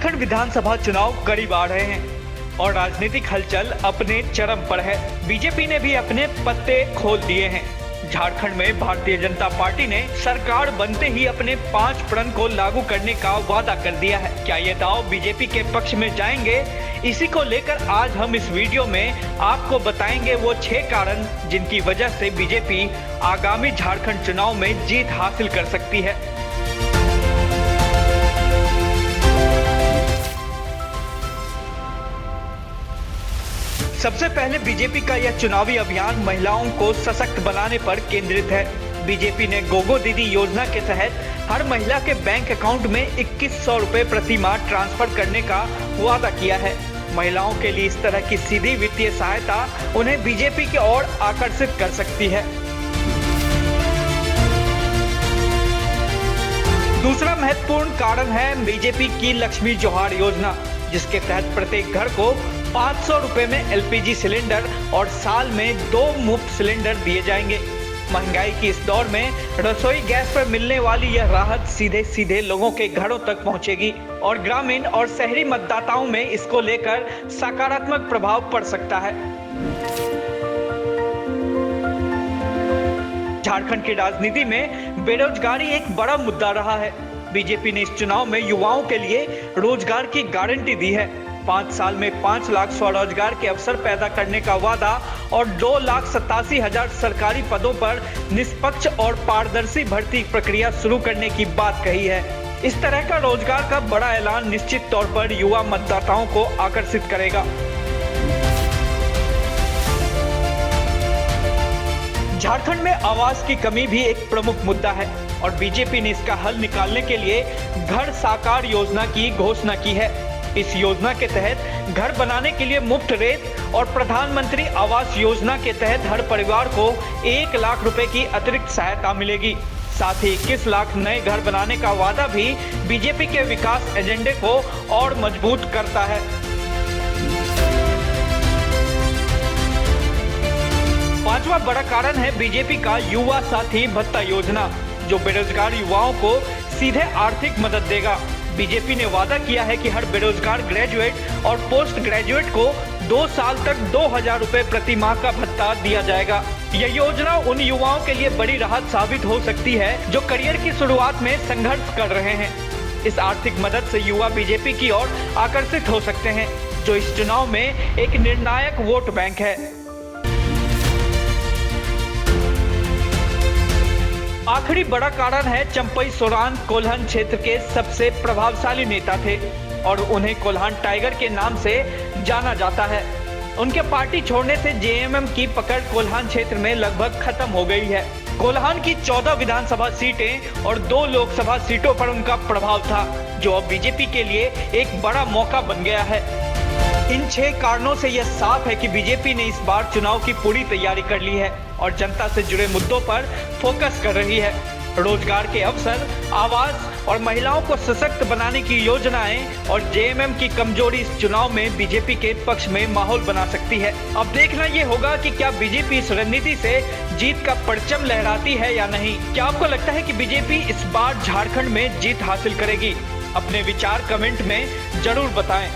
झारखंड विधानसभा चुनाव करीब आ रहे हैं और राजनीतिक हलचल अपने चरम पर है। बीजेपी ने भी अपने पत्ते खोल दिए हैं। झारखंड में भारतीय जनता पार्टी ने सरकार बनते ही अपने 5 प्रण को लागू करने का वादा कर दिया है। क्या ये दाव बीजेपी के पक्ष में जाएंगे? इसी को लेकर आज हम इस वीडियो में आपको बताएंगे वो 6 कारण जिनकी वजह से बीजेपी आगामी झारखंड चुनाव में जीत हासिल कर सकती है। सबसे पहले बीजेपी का यह चुनावी अभियान महिलाओं को सशक्त बनाने पर केंद्रित है। बीजेपी ने गोगो दीदी योजना के तहत हर महिला के बैंक अकाउंट में 2100 रुपए प्रति माह ट्रांसफर करने का वादा किया है। महिलाओं के लिए इस तरह की सीधी वित्तीय सहायता उन्हें बीजेपी की ओर आकर्षित कर सकती है। दूसरा महत्वपूर्ण कारण है बीजेपी की लक्ष्मी जोहार योजना, जिसके तहत प्रत्येक घर को 500 रुपए में एलपीजी सिलेंडर और साल में 2 मुफ्त सिलेंडर दिए जाएंगे। महंगाई की इस दौर में रसोई गैस पर मिलने वाली यह राहत सीधे सीधे लोगों के घरों तक पहुंचेगी और ग्रामीण और शहरी मतदाताओं में इसको लेकर सकारात्मक प्रभाव पड़ सकता है। झारखंड की राजनीति में बेरोजगारी एक बड़ा मुद्दा रहा है। बीजेपी ने इस चुनाव में युवाओं के लिए रोजगार की गारंटी दी है। 5 साल में 5 लाख स्वरोजगार के अवसर पैदा करने का वादा और 2,87,000 सरकारी पदों पर निष्पक्ष और पारदर्शी भर्ती प्रक्रिया शुरू करने की बात कही है। इस तरह का रोजगार का बड़ा ऐलान निश्चित तौर पर युवा मतदाताओं को आकर्षित करेगा। झारखंड में आवास की कमी भी एक प्रमुख मुद्दा है और बीजेपी ने इसका हल निकालने के लिए घर साकार योजना की घोषणा की है। इस योजना के तहत घर बनाने के लिए मुफ्त रेत और प्रधानमंत्री आवास योजना के तहत हर परिवार को 1 लाख रुपए की अतिरिक्त सहायता मिलेगी। साथ ही 21 लाख नए घर बनाने का वादा भी बीजेपी के विकास एजेंडे को और मजबूत करता है। पांचवा बड़ा कारण है बीजेपी का युवा साथी भत्ता योजना, जो बेरोजगार युवाओं को सीधे आर्थिक मदद देगा। बीजेपी ने वादा किया है कि हर बेरोजगार ग्रेजुएट और पोस्ट ग्रेजुएट को 2 साल तक 2000 रुपए प्रति माह का भत्ता दिया जाएगा। यह योजना उन युवाओं के लिए बड़ी राहत साबित हो सकती है जो करियर की शुरुआत में संघर्ष कर रहे हैं। इस आर्थिक मदद से युवा बीजेपी की ओर आकर्षित हो सकते हैं, जो इस चुनाव में एक निर्णायक वोट बैंक है। आखिरी बड़ा कारण है चंपई सोरान कोल्हान क्षेत्र के सबसे प्रभावशाली नेता थे और उन्हें कोल्हान टाइगर के नाम से जाना जाता है। उनके पार्टी छोड़ने से जेएमएम की पकड़ कोल्हान क्षेत्र में लगभग खत्म हो गई है। कोल्हान की 14 विधानसभा सीटें और 2 लोकसभा सीटों पर उनका प्रभाव था, जो अब बीजेपी के लिए एक बड़ा मौका बन गया है। इन 6 कारणों से यह साफ है कि बीजेपी ने इस बार चुनाव की पूरी तैयारी कर ली है और जनता से जुड़े मुद्दों पर फोकस कर रही है। रोजगार के अवसर, आवास और महिलाओं को सशक्त बनाने की योजनाएं और जेएमएम की कमजोरी इस चुनाव में बीजेपी के पक्ष में माहौल बना सकती है। अब देखना ये होगा कि क्या बीजेपी इस रणनीति से जीत का परचम लहराती है या नहीं। क्या आपको लगता है कि बीजेपी इस बार झारखंड में जीत हासिल करेगी? अपने विचार कमेंट में जरूर बताएं।